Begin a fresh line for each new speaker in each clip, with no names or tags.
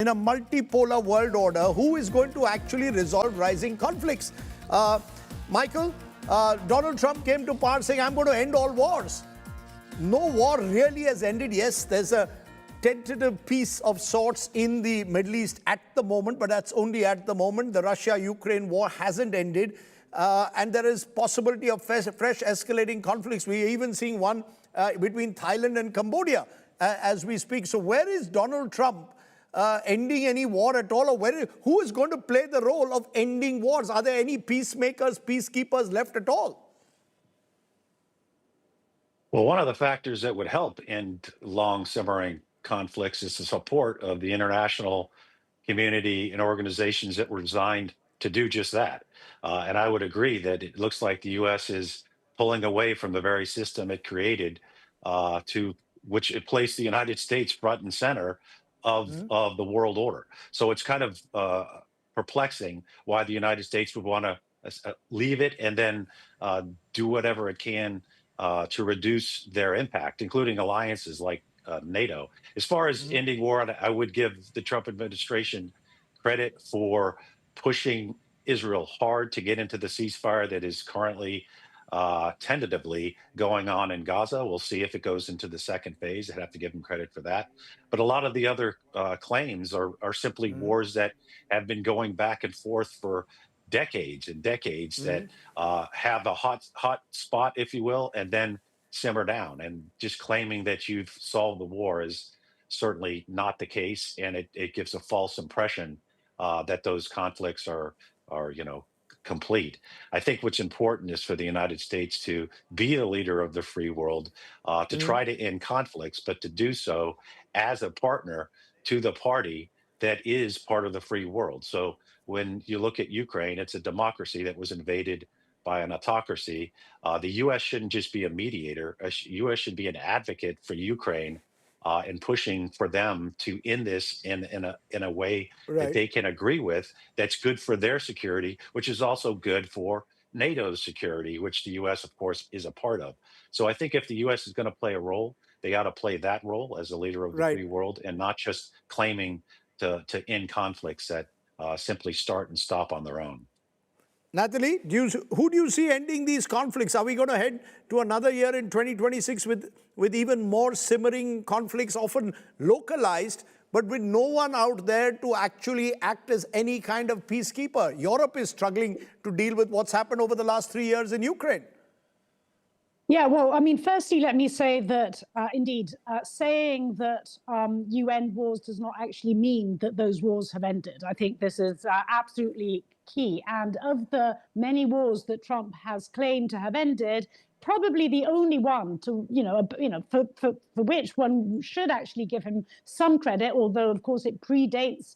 in a multipolar world order, who is going to actually resolve rising conflicts? Michael, Donald Trump came to power saying, I'm going to end all wars. No war really has ended. Yes, there's a tentative peace of sorts in the Middle East at the moment, but that's only at the moment. The Russia-Ukraine war hasn't ended, and there is possibility of fresh escalating conflicts. We're even seeing one between Thailand and Cambodia as we speak. So where is Donald Trump ending any war at all? Or who is going to play the role of ending wars? Are there any peacemakers, peacekeepers left at all?
Well, one of the factors that would help end long simmering conflicts is the support of the international community and organizations that were designed to do just that. And I would agree that it looks like the U.S. is pulling away from the very system it created, to which it placed the United States front and center of the world order. So it's kind of perplexing why the United States would want to leave it and then do whatever it can to reduce their impact, including alliances like NATO. As far as ending war, I would give the Trump administration credit for pushing Israel hard to get into the ceasefire that is currently tentatively going on in Gaza. We'll see if it goes into the second phase. I'd have to give them credit for that. But a lot of the other claims are simply wars that have been going back and forth for decades and decades that have a hot spot, if you will, and then simmer down. And just claiming that you've solved the war is certainly not the case, and it gives a false impression that those conflicts are complete. I think what's important is for the United States to be the leader of the free world, to try to end conflicts, but to do so as a partner to the party that is part of the free world. So when you look at Ukraine, it's a democracy that was invaded by an autocracy. The U.S. shouldn't just be a mediator. The U.S. should be an advocate for Ukraine and pushing for them to end this in a way that they can agree with, that's good for their security, which is also good for NATO's security, which the U.S., of course, is a part of. So I think if the U.S. is going to play a role, they ought to play that role as a leader of the free world, and not just claiming to end conflicts that simply start and stop on their own.
Natalie, who do you see ending these conflicts? Are we going to head to another year in 2026 with even more simmering conflicts, often localized, but with no one out there to actually act as any kind of peacekeeper? Europe is struggling to deal with what's happened over the last 3 years in Ukraine.
Yeah, well, I mean, firstly, let me say that, indeed, saying that you end wars does not actually mean that those wars have ended. I think this is absolutely key. And of the many wars that Trump has claimed to have ended, probably the only one to, for which one should actually give him some credit, although, of course, it predates,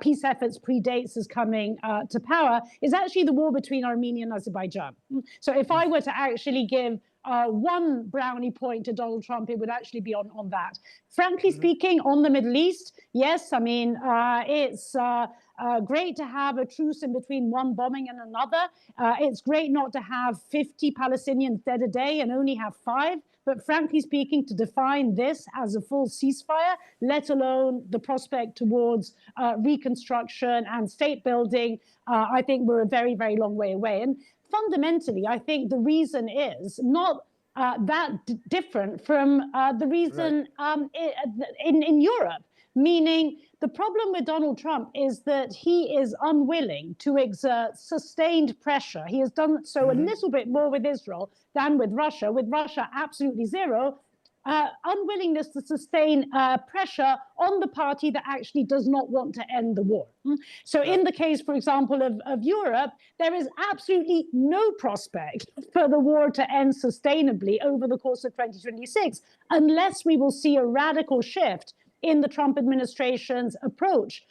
peace efforts predates his coming to power, is actually the war between Armenia and Azerbaijan. So if I were to actually give one brownie point to Donald Trump, it would actually be on that. Frankly speaking, on the Middle East, yes, I mean, it's great to have a truce in between one bombing and another. It's great not to have 50 Palestinians dead a day and only have 5. But frankly speaking, to define this as a full ceasefire, let alone the prospect towards reconstruction and state building, I think we're a very, very long way away. And fundamentally, I think the reason is not that different from the reason in Europe, meaning the problem with Donald Trump is that he is unwilling to exert sustained pressure. He has done so a little bit more with Israel than with Russia. With Russia, absolutely zero. Unwillingness to sustain pressure on the party that actually does not want to end the war. So in the case, for example, of Europe, there is absolutely no prospect for the war to end sustainably over the course of 2026, unless we will see a radical shift in the Trump administration's approach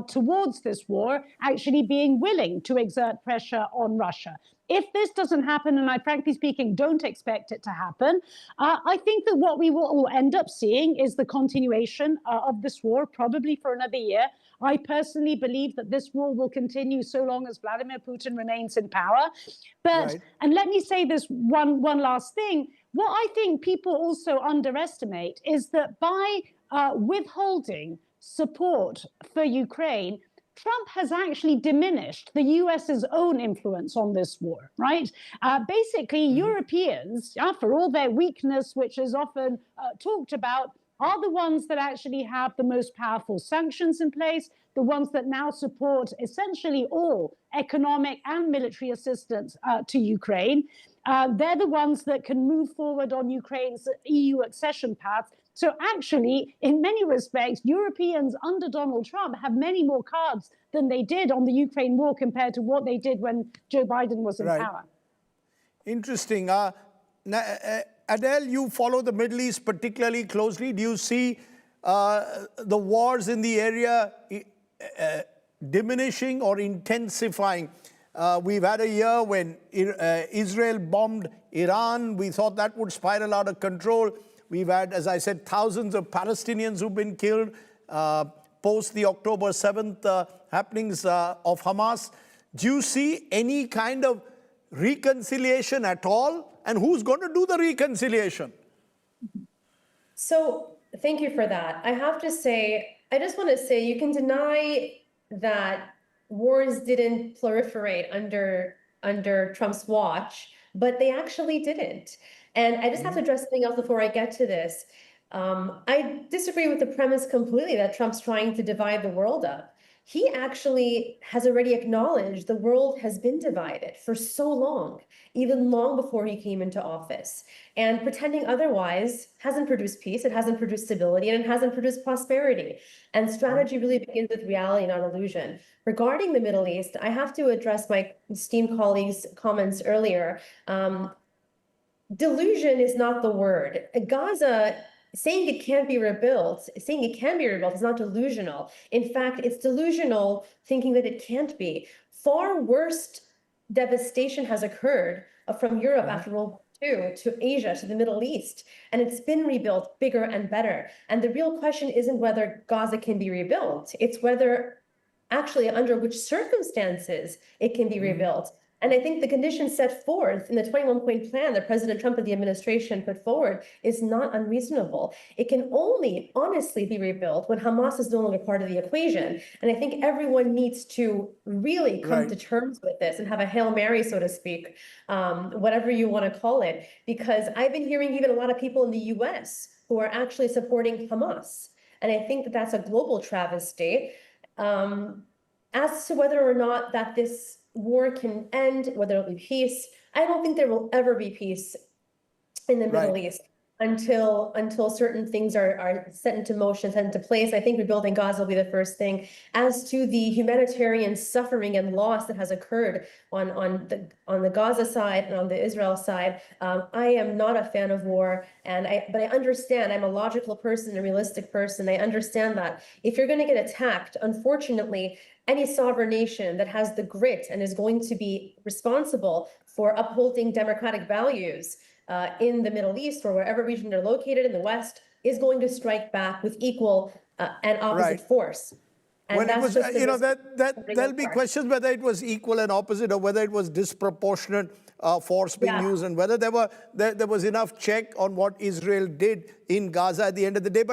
towards this war, actually being willing to exert pressure on Russia. If this doesn't happen, and I frankly speaking don't expect it to happen, I think that what we will end up seeing is the continuation of this war, probably for another year. I personally believe that this war will continue so long as Vladimir Putin remains in power. But, and let me say this one last thing, what I think people also underestimate is that by withholding support for Ukraine, Trump has actually diminished the US's own influence on this war, right? Basically, Europeans, for all their weakness, which is often talked about, are the ones that actually have the most powerful sanctions in place, the ones that now support essentially all economic and military assistance to Ukraine. They're the ones that can move forward on Ukraine's EU accession path. So actually, in many respects, Europeans under Donald Trump have many more cards than they did on the Ukraine war compared to what they did when Joe Biden was in power.
Interesting. Adele, you follow the Middle East particularly closely. Do you see the wars in the area diminishing or intensifying? We've had a year when Israel bombed Iran. We thought that would spiral out of control. We've had, as I said, thousands of Palestinians who've been killed post the October 7th happenings of Hamas. Do you see any kind of reconciliation at all? And who's going to do the reconciliation?
So thank you for that. I have to say, I just want to say you can deny that wars didn't proliferate under Trump's watch, but they actually didn't. And I just have to address something else before I get to this. I disagree with the premise completely that Trump's trying to divide the world up. He actually has already acknowledged the world has been divided for so long, even long before he came into office. And pretending otherwise hasn't produced peace, it hasn't produced stability, and it hasn't produced prosperity. And strategy really begins with reality, not illusion. Regarding the Middle East, I have to address my esteemed colleagues' comments earlier. Delusion is not the word. Gaza, saying it can be rebuilt is not delusional. In fact, it's delusional thinking that it can't be. Far worse devastation has occurred from Europe after World War II to Asia, to the Middle East, and it's been rebuilt bigger and better. And the real question isn't whether Gaza can be rebuilt, it's whether actually under which circumstances it can be rebuilt. And I think the conditions set forth in the 21-point plan that President Trump and the administration put forward is not unreasonable. It can only honestly be rebuilt when Hamas is no longer part of the equation. And I think everyone needs to really come to terms with this and have a Hail Mary, so to speak, whatever you want to call it. Because I've been hearing even a lot of people in the US who are actually supporting Hamas. And I think that that's a global travesty. As to whether or not that this war can end, whether it'll be peace, I don't think there will ever be peace in the Middle East until certain things are set into motion, set into place. I think rebuilding Gaza will be the first thing. As to the humanitarian suffering and loss that has occurred on the Gaza side and on the Israel side, I am not a fan of war, but I understand. I'm a logical person, a realistic person. I understand that if you're going to get attacked, unfortunately, any sovereign nation that has the grit and is going to be responsible for upholding democratic values in the Middle East or wherever region they're located in the West is going to strike back with equal and opposite force. And
when it was, there'll be
apart.
questions whether it was equal and opposite or whether it was disproportionate force being used and whether there was enough check on what Israel did in Gaza at the end of the day.